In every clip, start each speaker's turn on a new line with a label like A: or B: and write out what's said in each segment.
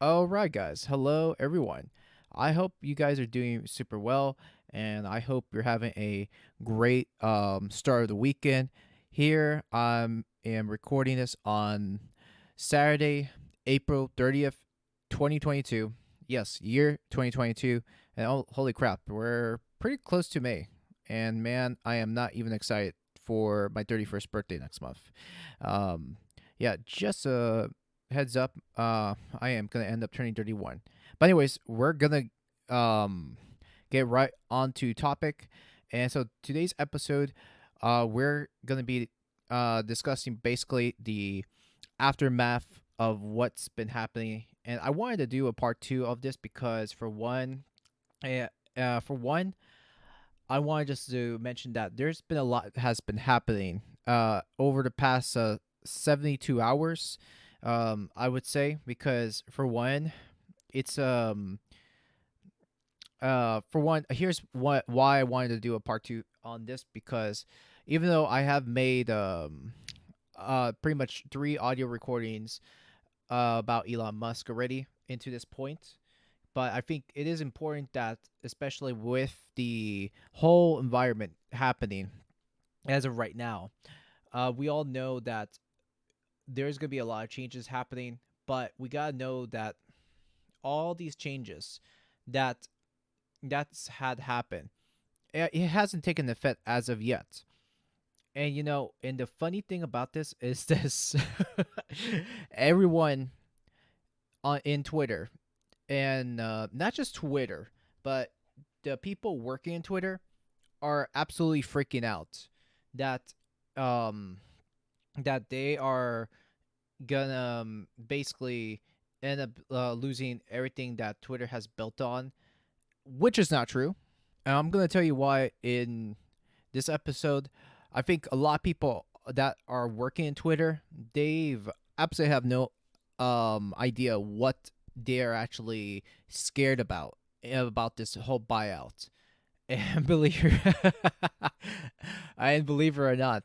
A: All right, guys. Hello, everyone. I hope you guys are doing super well, and I hope you're having a great start of the weekend. Here, I am recording this on Saturday, April 30th, 2022. Yes, year 2022. And oh, holy crap, we're pretty close to May. And man, I am not even excited for my 31st birthday next month. Um, yeah, just heads up, I am gonna end up turning 31. But anyways, we're gonna um get right onto topic. And so today's episode, we're gonna be discussing basically the aftermath of what's been happening. And I wanted to do a part two of this because uh, for one, I wanted just to mention that there's been a lot has been happening over the past 72 hours. I would say because for one, it's for one, here's what why I wanted to do a part two on this because even though I have made pretty much three audio recordings about Elon Musk already into this point, but I think it is important that, especially with the whole environment happening as of right now, we all know that there's going to be a lot of changes happening, but we got to know that all these changes that that's had happened, it hasn't taken effect as of yet. And and the funny thing about this is this everyone in Twitter, and not just Twitter, but the people working in Twitter are absolutely freaking out that um that they are gonna basically end up losing everything that Twitter has built on, which is not true. And I'm gonna tell you why in this episode. I think a lot of people that are working in Twitter, they've absolutely have no idea what they're actually scared about this whole buyout. And believe it or not,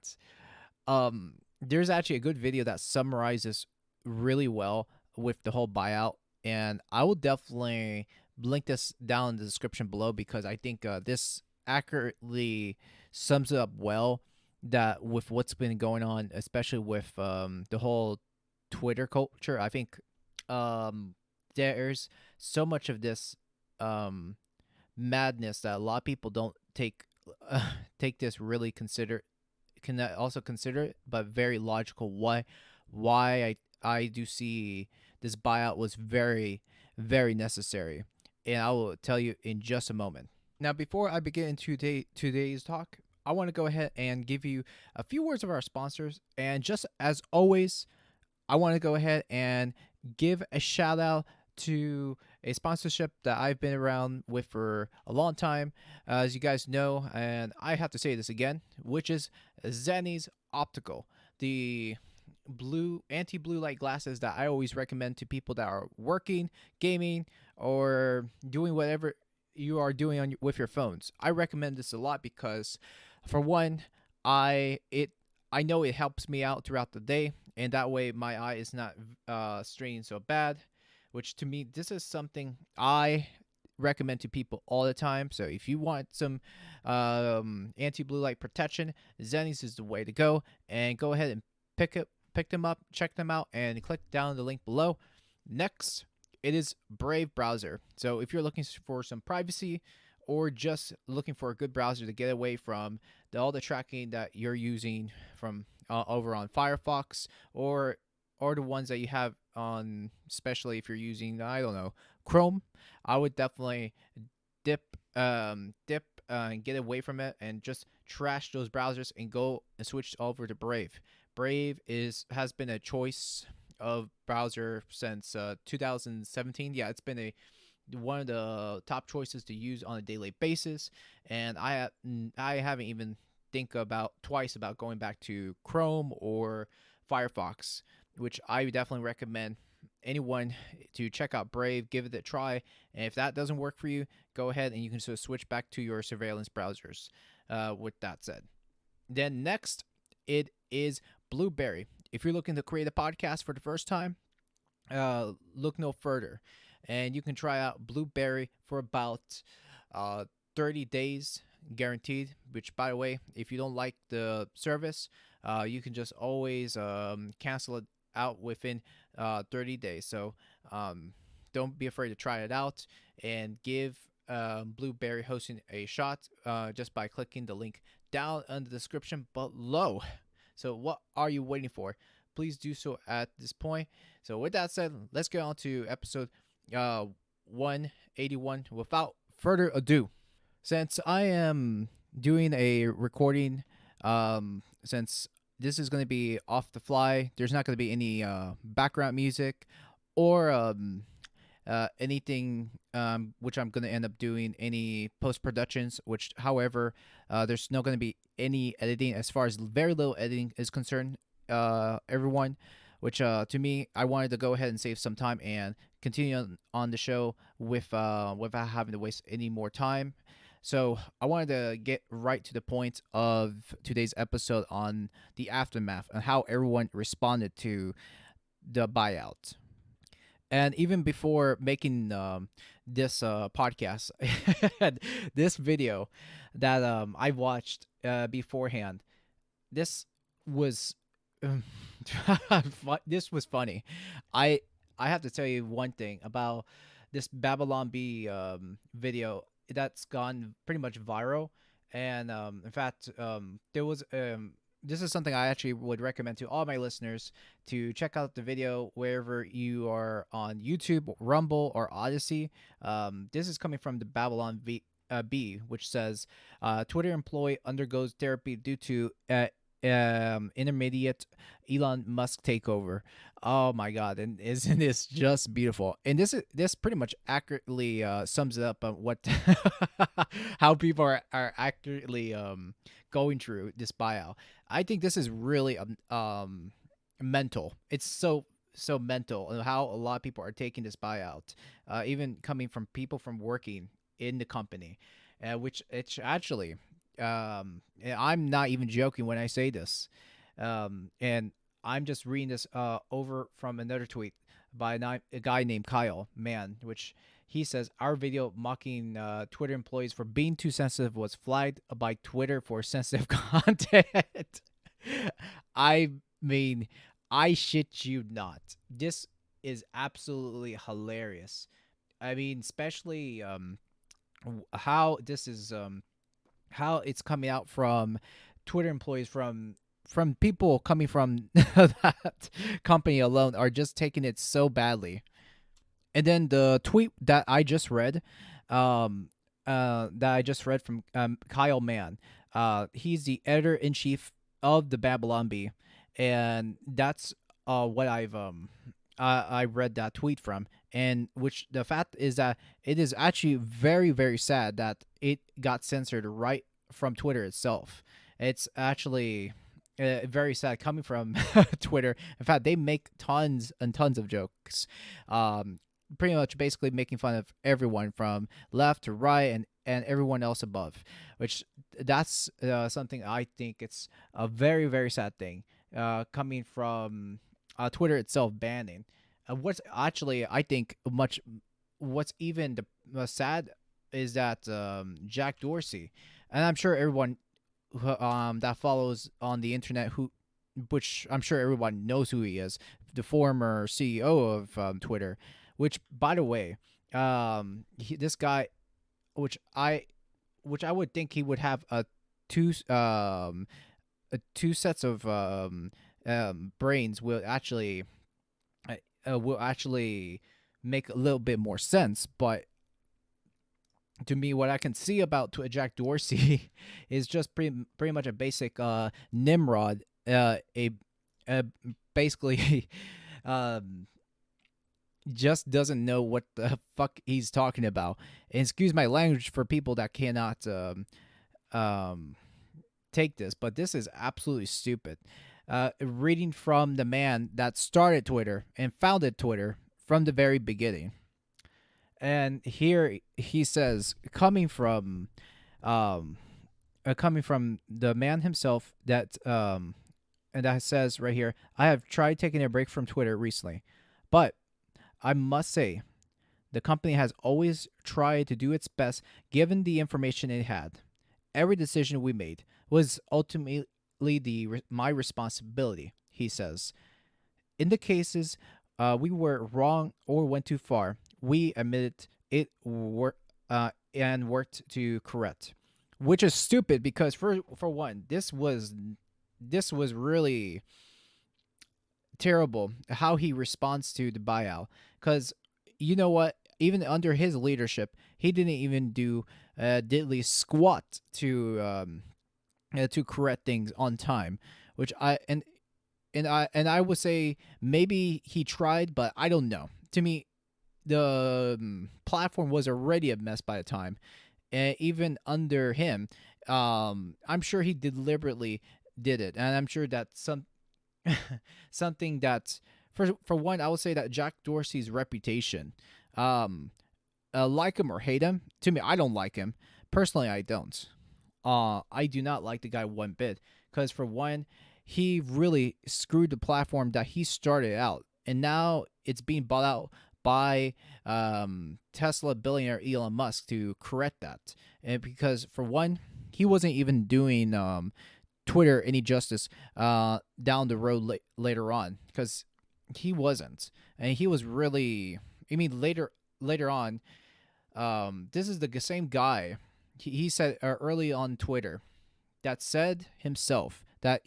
A: there's actually a good video that summarizes really well with the whole buyout, and I will definitely link this down in the description below because I think this accurately sums it up well that with what's been going on, especially with the whole Twitter culture. I think there's so much of this um, madness that a lot of people don't take this really consider can also consider it, but very logical why I do see this buyout was very necessary, and I will tell you in just a moment. Now, before I begin today's talk, I want to go ahead and give you a few words of our sponsors, and just as always, I want to go ahead and give a shout out to a sponsorship that I've been around with for a long time, as you guys know, and I have to say this again, which is Zenny's Optical, the anti-blue light glasses that I always recommend to people that are working, gaming, or doing whatever you are doing with your phones. I recommend this a lot because, for one, I know it helps me out throughout the day, and that way my eye is not straining so bad. Which to me, this is something I recommend to people all the time. So if you want some anti-blue light protection, Zennies is the way to go. And go ahead and pick them up, check them out, and click down the link below. Next, it is Brave browser. So if you're looking for some privacy, or just looking for a good browser to get away from all the tracking that you're using from over on Firefox, or the ones that you have on, especially if you're using, I don't know, Chrome, I would definitely dip and get away from it and just trash those browsers and go and switch over to Brave. Brave has been a choice of browser since 2017. Yeah, it's been a one of the top choices to use on a daily basis, and I haven't even think about twice about going back to Chrome or Firefox, which I would definitely recommend anyone to check out Brave, give it a try, and if that doesn't work for you, go ahead and you can sort of switch back to your surveillance browsers. With that said, then next it is Blueberry. If you're looking to create a podcast for the first time, look no further, and you can try out Blueberry for about uh, 30 days guaranteed. Which, by the way, if you don't like the service, you can just always cancel it out within 30 days. So don't be afraid to try it out and give Blueberry hosting a shot just by clicking the link down in the description below. So, what are you waiting for? Please do so at this point. So, with that said, let's get on to episode uh, 181 without further ado. Since I am doing a recording, since this is going to be off the fly, there's not going to be any background music or anything which I'm going to end up doing any post productions, which, however, there's not going to be any editing as far as very little editing is concerned, everyone. Which to me, I wanted to go ahead and save some time and continue on the show without having to waste any more time. So I wanted to get right to the point of today's episode on the aftermath and how everyone responded to the buyout. And even before making this podcast, this video that I watched beforehand, this was this was funny. I I have to tell you one thing about this Babylon B video that's gone pretty much viral, and in fact, there was this is something I actually would recommend to all my listeners to check out the video wherever you are on YouTube, Rumble, or Odyssey. This is coming from the Babylon B, which says Twitter employee undergoes therapy due to intermediate Elon Musk takeover. Oh my God! And isn't this just beautiful? And this pretty much accurately sums it up on what how people are accurately going through this buyout. I think this is really mental. It's so mental and how a lot of people are taking this buyout, even coming from people from working in the company, which it's actually I'm not even joking when I say this. And I'm just reading this over from another tweet by a guy named Kyle Mann, which he says our video mocking Twitter employees for being too sensitive was flagged by Twitter for sensitive content. I mean, I shit you not. This is absolutely hilarious. I mean, especially how this is how it's coming out from Twitter employees from people coming from that company alone are just taking it so badly. And then the tweet that I just read from Kyle Mann. He's the editor in chief of the Babylon Bee, and that's what I read that tweet from. And which the fact is that it is actually very very sad that it got censored right from Twitter itself. It's actually very sad coming from Twitter. In fact, they make tons and tons of jokes, pretty much basically making fun of everyone from left to right and everyone else above. Which that's something I think it's a very very sad thing coming from Twitter itself banning. What's actually I think much what's even the sad is that Jack Dorsey, and I'm sure everyone that follows on the internet which I'm sure everyone knows who he is, the former CEO of Twitter. Which, by the way, this guy, which I which I would think he would have two two sets of brains will actually make a little bit more sense, but to me, what I can see about Jack Dorsey is just pretty much a basic Nimrod, a basically um, just doesn't know what the fuck he's talking about. And excuse my language for people that cannot um, take this, but this is absolutely stupid. Reading from the man that started Twitter and founded Twitter from the very beginning. And here he says, coming from the man himself, that and that says right here, I have tried taking a break from Twitter recently, but I must say, the company has always tried to do its best given the information it had. Every decision we made was ultimately my responsibility, he says. In the cases we were wrong or went too far, we admitted it and worked to correct. Which is stupid because for one, this was really terrible how he responds to the buyout. Because you know what? Even under his leadership, he didn't even do diddly squat to correct things on time. Which I would say maybe he tried, but I don't know. To me, the platform was already a mess by the time, and even under him, I'm sure he deliberately did it, and I'm sure that something that for one, I would say that Jack Dorsey's reputation, um, like him or hate him, to me, I don't like him personally. I don't. I do not like the guy one bit because for one, he really screwed the platform that he started out, and now it's being bought out by Tesla billionaire Elon Musk to correct that. And because for one, he wasn't even doing Twitter any justice down the road later on because he wasn't, and he was really. I mean, later on, this is the same guy. He said early on Twitter that said himself that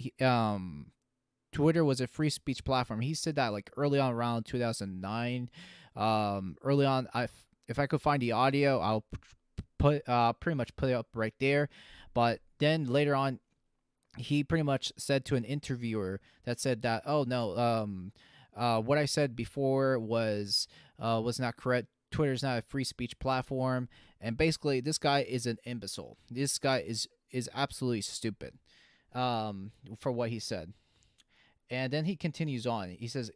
A: Twitter was a free speech platform. He said that like early on around 2009. Early on, if I could find the audio, I'll put pretty much put it up right there. But then later on, he pretty much said to an interviewer that said that, oh no, what I said before was not correct. Twitter's not a free speech platform, and basically this guy is an imbecile. This guy is absolutely stupid, for what he said. And then he continues on. He says,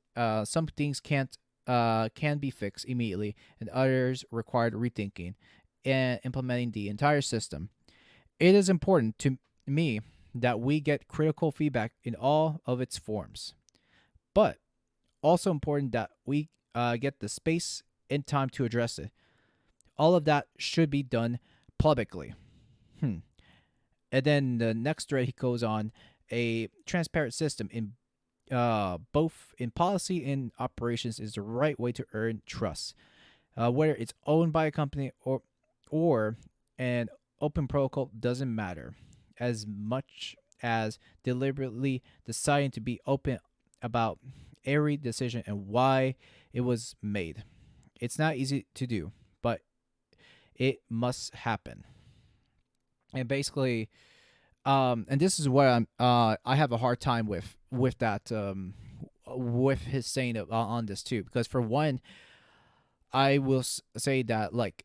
A: some things can be fixed immediately, and others required rethinking and implementing the entire system. It is important to me that we get critical feedback in all of its forms, but also important that we get the space and time to address it. All of that should be done publicly. Hmm. And then the next thread he goes on, a transparent system in both in policy and operations is the right way to earn trust. Whether it's owned by a company or an open protocol doesn't matter as much as deliberately deciding to be open about every decision and why it was made. It's not easy to do, but it must happen. And basically, and this is what I have a hard time with that with his saying on this too, because for one, I will say that like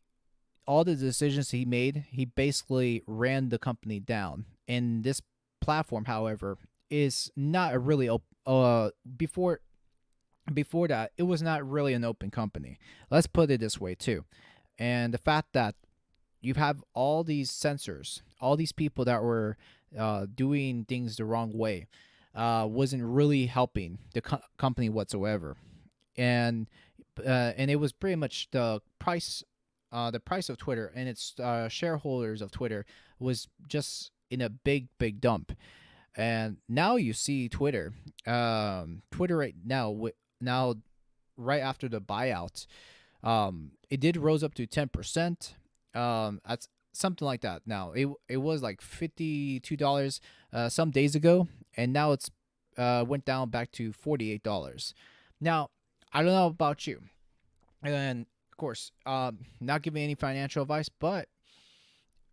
A: all the decisions he made, he basically ran the company down. And this platform, however, is not a really before that, it was not really an open company. Let's put it this way too. And the fact that you have all these censors, all these people that were doing things the wrong way, wasn't really helping the company whatsoever. And it was pretty much the price of Twitter and its shareholders of Twitter was just in a big dump. And now you see Twitter right now right after the buyout, it did rose up to 10%. That's something like that. Now it was like $52 some days ago, and now it's went down back to $48. Now I don't know about you, and of course, not giving any financial advice, but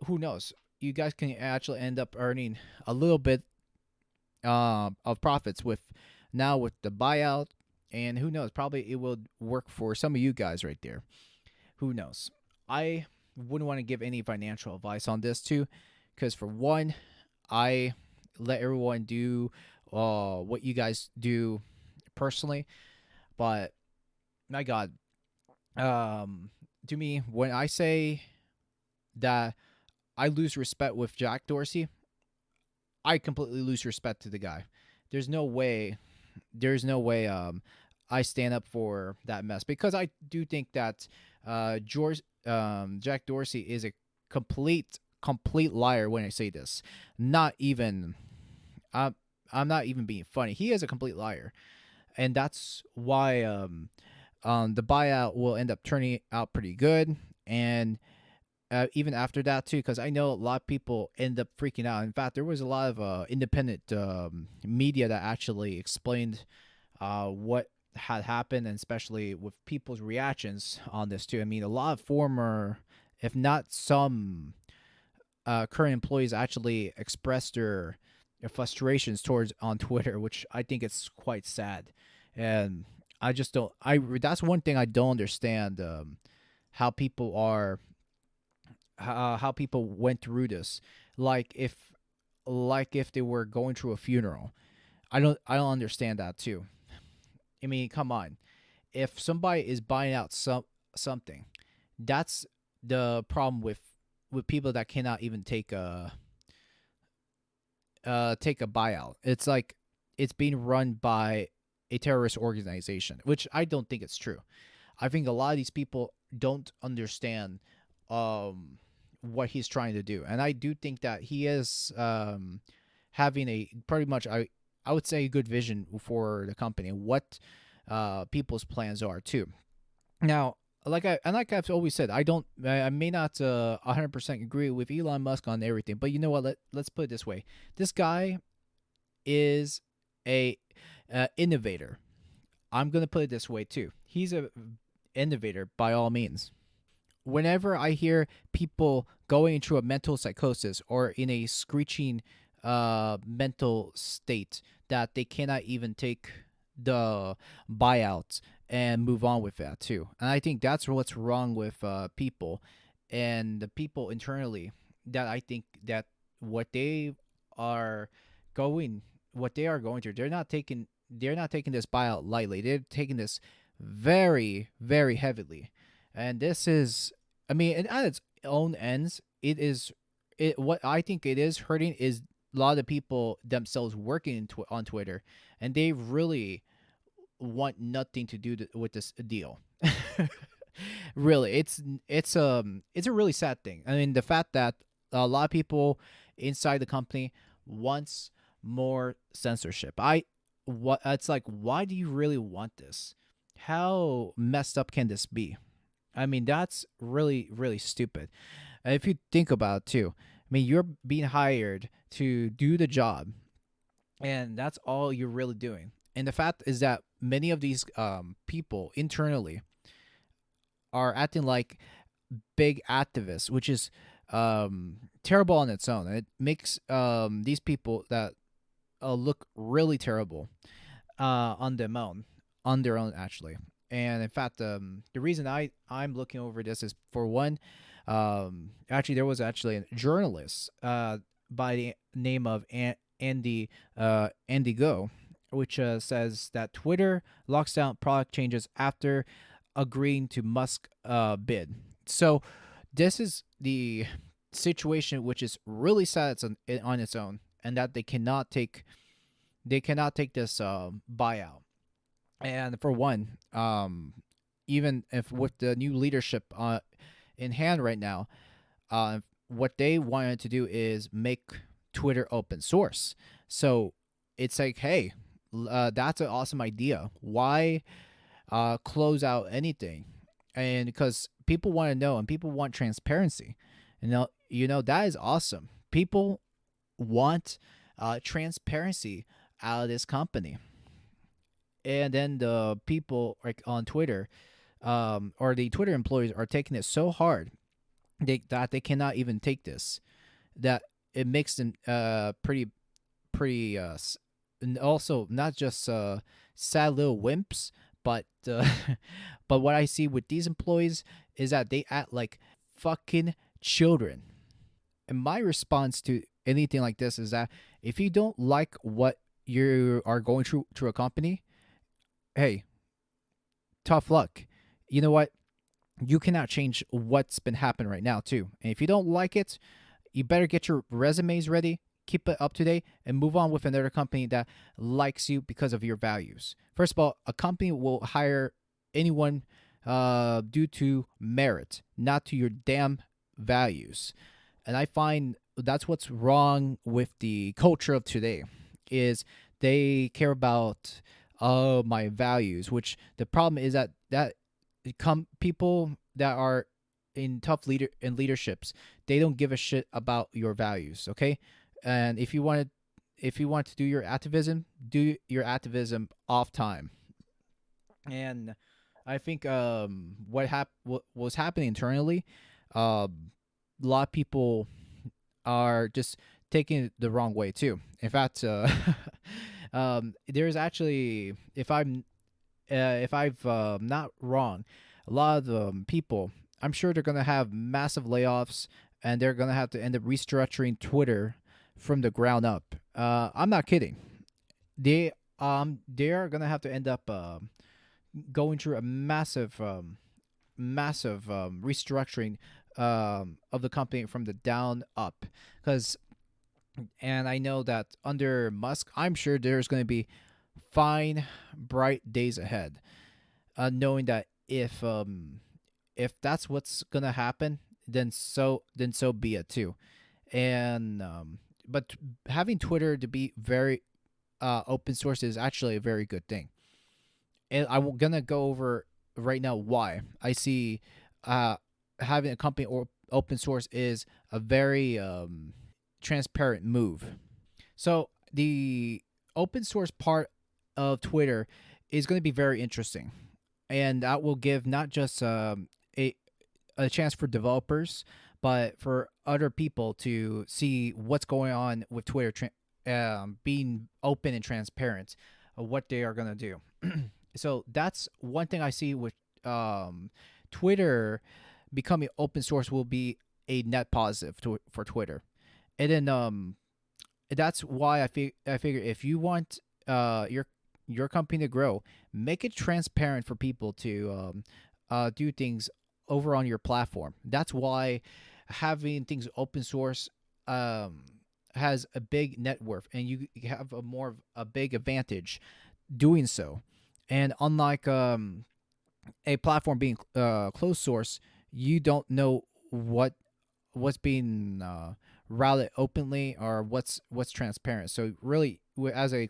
A: who knows? You guys can actually end up earning a little bit of profits with the buyout, and who knows? Probably it will work for some of you guys right there. Who knows? I wouldn't want to give any financial advice on this too, because for one, I let everyone do what you guys do personally, but my God, to me, when I say that I lose respect with Jack Dorsey, I completely lose respect to the guy. There's no way. There's no way. I stand up for that mess because I do think that George Jack Dorsey is a complete liar when I say this. Not even I'm I'm not even being funny. He is a complete liar, and that's why the buyout will end up turning out pretty good. And even after that too, because I know a lot of people end up freaking out. In fact, there was a lot of independent media that actually explained what had happened, and especially with people's reactions on this too. I mean, a lot of former, if not some, current employees actually expressed their frustrations towards on Twitter, which I think it's quite sad. And I just don't. That's one thing I don't understand. How people are, how people went through this, like if they were going through a funeral. I don't understand that too. I mean, come on. If somebody is buying out something, that's the problem with people that cannot even take a buyout. It's like it's being run by a terrorist organization, which I don't think it's true. I think a lot of these people don't understand what he's trying to do, and I do think that he is having a pretty much I would say a good vision for the company and what people's plans are too. Now, like I've always said, I may not 100% agree with Elon Musk on everything, but you know what? Let's put it this way: this guy is a innovator. I'm gonna put it this way too. He's a innovator by all means. Whenever I hear people going into a mental psychosis or in a screeching mental state that they cannot even take the buyout and move on with that too. And I think that's what's wrong with people and the people internally, that I think that what they are going what they are going through, they're not taking this buyout lightly. They're taking this very, very heavily. And this is, I mean, and at its own ends, what I think it is hurting is a lot of people themselves working on Twitter, and they really want nothing to do with this deal. Really, it's a really sad thing. I mean, the fact that a lot of people inside the company wants more censorship. What it's like, why do you really want this? How messed up can this be? I mean, that's really, really stupid. And if you think about it too, I mean, you're being hired to do the job, and that's all you're really doing. And the fact is that many of these people internally are acting like big activists, which is terrible on its own. It makes these people that look really terrible on their own actually. And in fact, the reason I'm looking over this is, for one, actually there was actually a journalist by the name of Andy Go, which says that Twitter locks down product changes after agreeing to Musk bid. So this is the situation, which is really sad on its own, and that they cannot take this buyout. And for one, even if with the new leadership in hand right now, what they wanted to do is make Twitter open source. So it's like, hey, that's an awesome idea. Why close out anything? And because people want to know and people want transparency, that is awesome. People want transparency out of this company. And then the people like on Twitter, or the Twitter employees, are taking it so hard that they cannot even take this. That it makes them pretty and also not just sad little wimps, but but what I see with these employees is that they act like fucking children. And my response to anything like this is that if you don't like what you are going through a company, hey, tough luck. You know what? You cannot change what's been happening right now too. And if you don't like it, you better get your resumes ready. keep it up to date and move on with another company that likes you because of your values. First of all, a company will hire anyone due to merit, not to your damn values. And I find that's what's wrong with the culture of today is they care about my values, which the problem is that people that are in tough leaderships, they don't give a shit about your values, okay? And if you want to do your activism off time. And I think what was happening internally, a lot of people are just taking it the wrong way too. In fact, there's actually, if I've not wrong, a lot of people, I'm sure they're gonna have massive layoffs, and they're gonna have to end up restructuring Twitter from the ground up. I'm not kidding. They are gonna have to end up going through a massive restructuring of the company from the down up, because and I know that under Musk, I'm sure there's going to be fine, bright days ahead. Knowing that if that's what's going to happen, then so be it too. And but having Twitter to be very open source is actually a very good thing. And I'm gonna go over right now why I see uh, having a company or open source is a very transparent move. So the open source part of Twitter is going to be very interesting, and that will give not just a chance for developers, but for other people to see what's going on with Twitter, being open and transparent of what they are going to do. So that's one thing I see with Twitter becoming open source will be a net positive for Twitter. And then that's why I figure if you want your company to grow, make it transparent for people to do things over on your platform. That's why having things open source has a big net worth, and you have a big advantage doing so. And unlike a platform being closed source, you don't know what's being routed openly or what's transparent. So really, as a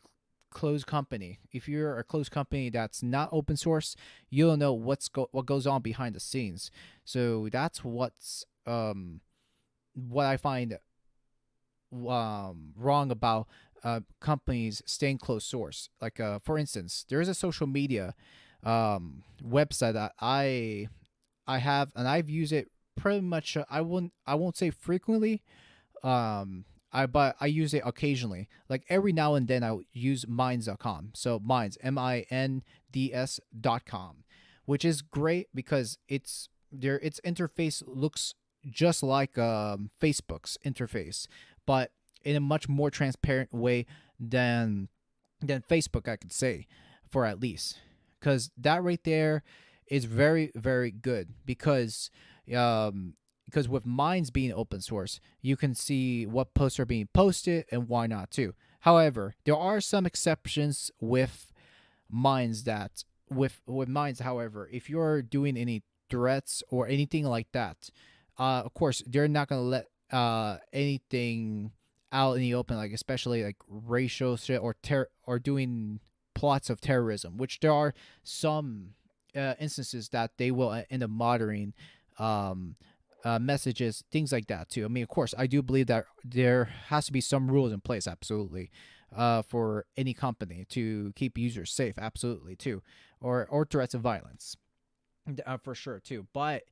A: closed company, if you're a closed company that's not open source, you don't know what goes on behind the scenes. So that's what I find wrong about companies staying closed source. Like for instance, there is a social media website that I have, and I've used it pretty much. I won't say frequently. But I use it occasionally. Like every now and then, I use minds.com. So minds, MINDS.com, which is great because its interface looks just like Facebook's interface, but in a much more transparent way than Facebook, I could say, for at least, because that right there is very very good because with Minds being open source, you can see what posts are being posted and why not too. However, there are some exceptions with Minds with Minds. However, if you're doing any threats or anything like that, of course they're not gonna let anything out in the open, like especially like racial shit or doing plots of terrorism, which there are some instances that they will end up monitoring um, messages, things like that too. I mean, of course, I do believe that there has to be some rules in place, absolutely, for any company to keep users safe, absolutely too, or threats of violence, for sure too. But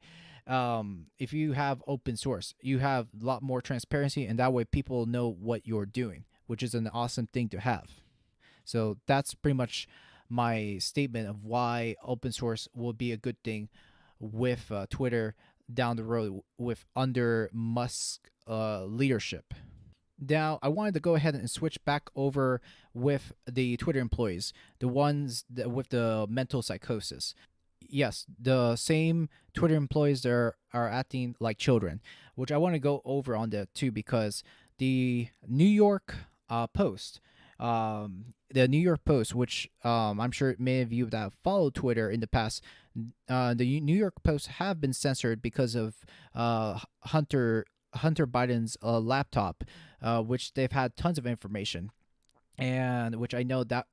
A: if you have open source, you have a lot more transparency, and that way people know what you're doing, which is an awesome thing to have. So that's pretty much my statement of why open source will be a good thing with Twitter down the road with under Musk leadership. Now, I wanted to go ahead and switch back over with the Twitter employees, the ones with the mental psychosis. Yes, the same Twitter employees that are acting like children, which I want to go over on that too because the New York Post. The New York Post, which I'm sure many of you that have followed Twitter in the past, the New York Post have been censored because of Hunter Biden's laptop, which they've had tons of information, and which I know that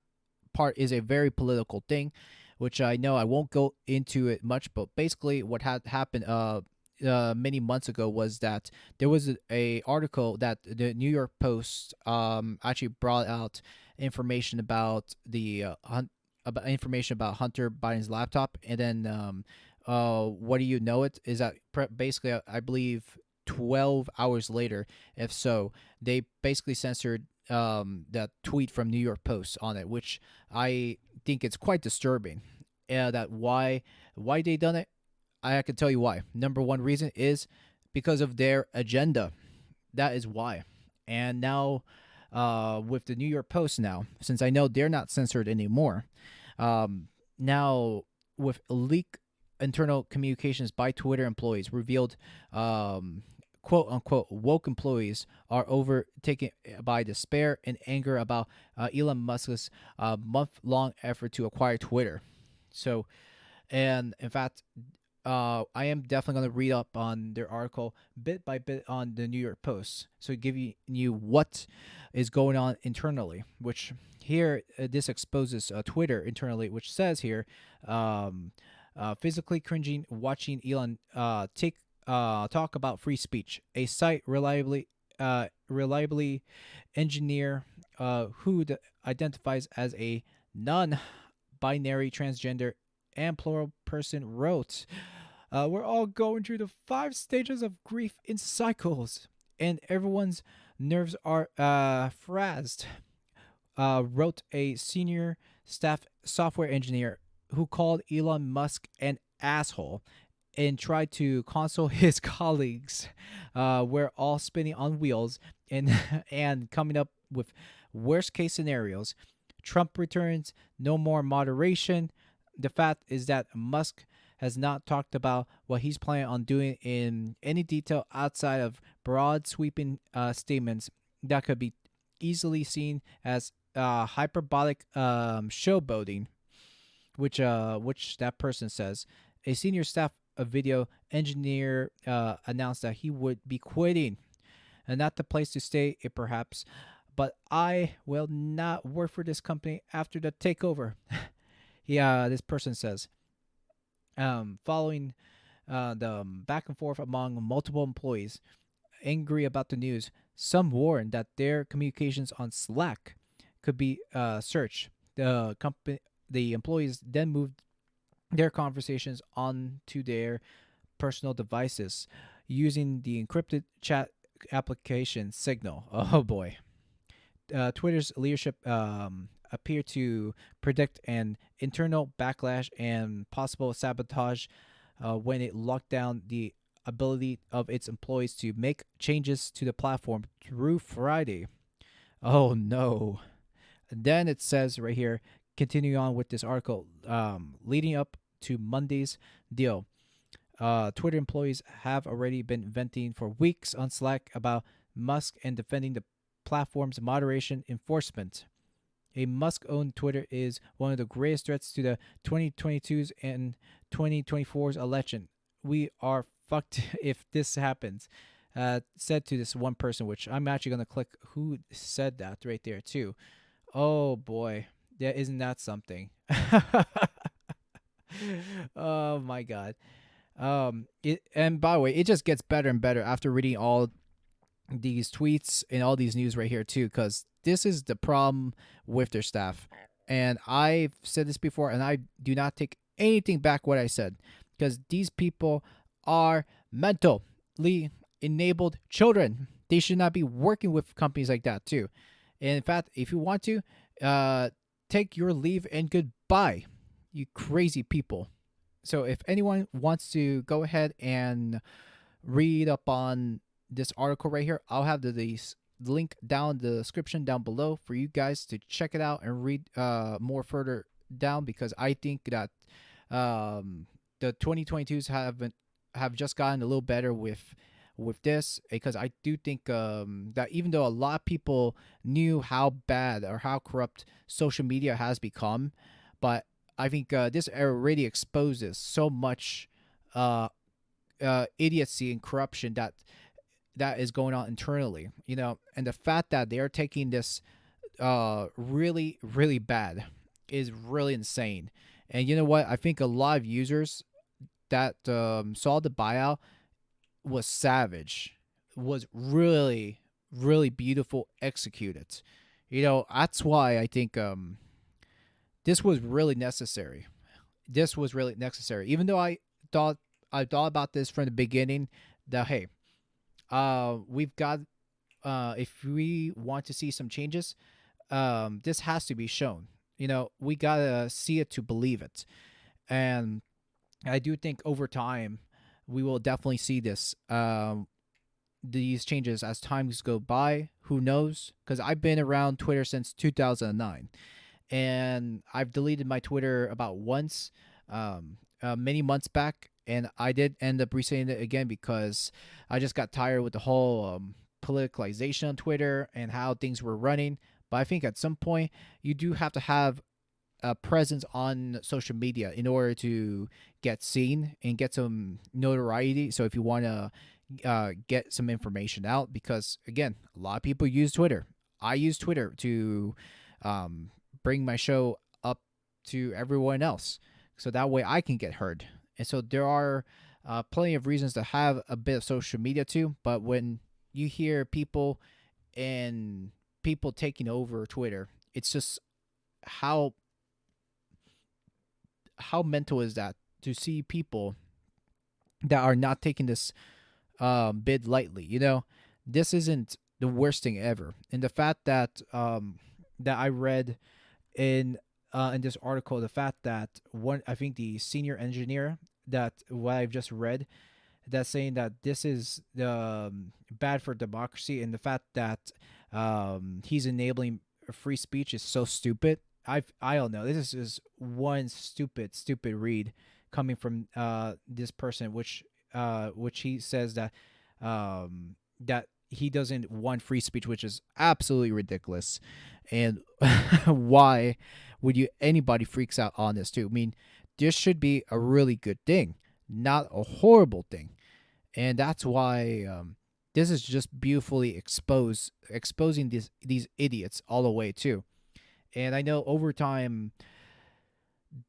A: part is a very political thing, which I know I won't go into it much, but basically what had happened many months ago was that there was a article that the New York Post actually brought out information about about information about Hunter Biden's laptop, and then what do you know? It is that basically I believe 12 hours later, if so, they basically censored that tweet from New York Post on it, which I think it's quite disturbing. That why they done it, I can tell you why. Number one reason is because of their agenda. That is why. And now, with the New York Post now, since I know they're not censored anymore, now with leak internal communications by Twitter employees revealed, quote unquote, woke employees are overtaken by despair and anger about Elon Musk's month long effort to acquire Twitter. So, and in fact, I am definitely going to read up on their article bit by bit on the New York Post, so giving you what is going on internally. Which here this exposes Twitter internally, which says here, physically cringing watching Elon take talk about free speech. A site reliably engineer who identifies as a non-binary transgender and plural person wrote, we're all going through the 5 stages of grief in cycles, and everyone's nerves are frazzled. Wrote a senior staff software engineer who called Elon Musk an asshole and tried to console his colleagues. We're all spinning on wheels and and coming up with worst case scenarios. Trump returns, no more moderation. The fact is that Musk has not talked about what he's planning on doing in any detail outside of broad sweeping statements that could be easily seen as hyperbolic showboating, which that person says. A senior staff video engineer announced that he would be quitting, and not the place to stay, perhaps, but I will not work for this company after the takeover. Yeah, this person says. Following the back and forth among multiple employees angry about the news, some warned that their communications on Slack could be searched. The employees then moved their conversations onto their personal devices using the encrypted chat application Signal. Oh boy. Twitter's leadership appear to predict an internal backlash and possible sabotage when it locked down the ability of its employees to make changes to the platform through Friday. Oh no. Then it says right here, continuing on with this article, leading up to Monday's deal, Twitter employees have already been venting for weeks on Slack about Musk and defending the platform's moderation enforcement. A Musk-owned Twitter is one of the greatest threats to the 2022's and 2024's election. We are fucked if this happens, said to this one person, which I'm actually going to click who said that right there too. Oh boy, yeah, isn't that something? Oh my god. And by the way, it just gets better and better after reading all these tweets and all these news right here too, because this is the problem with their staff. And I've said this before, and I do not take anything back what I said, because these people are mentally enabled children. They should not be working with companies like that too. And in fact, if you want to, take your leave and goodbye, you crazy people. So if anyone wants to go ahead and read up on this article right here, I'll have the link down the description down below for you guys to check it out and read more further down, because I think that the 2022s have just gotten a little better with with this, because I do think that even though a lot of people knew how bad or how corrupt social media has become, but I think this already exposes so much uh, idiocy and corruption that is going on internally, and the fact that they are taking this really, really bad is really insane. And you know what? I think a lot of users that saw the buyout was savage, was really, really beautiful executed. That's why I think this was really necessary. This was really necessary. Even though I thought about this from the beginning, that hey, we've got if we want to see some changes, this has to be shown. We gotta see it to believe it, and I do think over time we will definitely see these changes as times go by. Who knows? Because I've been around Twitter since 2009, and I've deleted my Twitter about once, many months back, and I did end up resetting it again because I just got tired with the whole politicalization on Twitter and how things were running. But I think at some point you do have to have a presence on social media in order to get seen and get some notoriety. So if you want to get some information out, because again, a lot of people use Twitter. I use Twitter to bring my show up to everyone else, so that way I can get heard. And so there are plenty of reasons to have a bit of social media too. But when you hear people taking over Twitter, it's just how mental is that to see people that are not taking this bid lightly. This isn't the worst thing ever. And the fact that that I read in this article, the fact that I think the senior engineer, that what I've just read, that's saying that this is bad for democracy, and the fact that he's enabling free speech is so stupid. I don't know. This is one stupid read coming from this person, which he says that that he doesn't want free speech, which is absolutely ridiculous. And why would anybody freaks out on this too? I mean, this should be a really good thing, not a horrible thing. And that's why this is just beautifully exposing these idiots all the way too. And I know over time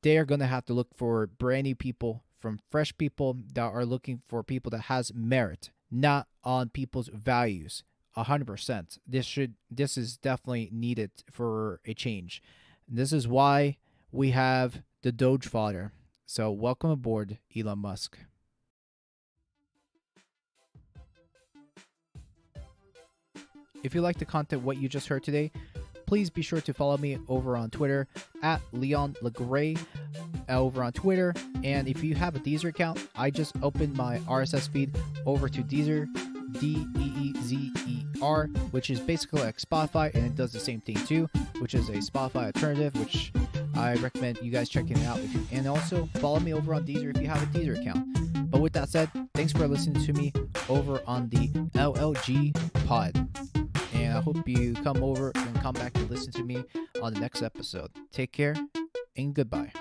A: they're gonna have to look for brand new people, from fresh people that are looking for people that has merit, not on people's values. 100%. This is definitely needed for a change. And this is why we have the Dogefather. So welcome aboard, Elon Musk. If you like the content what you just heard today, please be sure to follow me over on Twitter at Leon Legray over on Twitter. And if you have a Deezer account, I just opened my RSS feed over to Deezer, Deezer, which is basically like Spotify, and it does the same thing too, which is a Spotify alternative, which I recommend you guys checking it out. And also follow me over on Deezer if you have a Deezer account. But with that said, thanks for listening to me over on the LLG pod. And I hope you come over and come back to listen to me on the next episode. Take care and goodbye.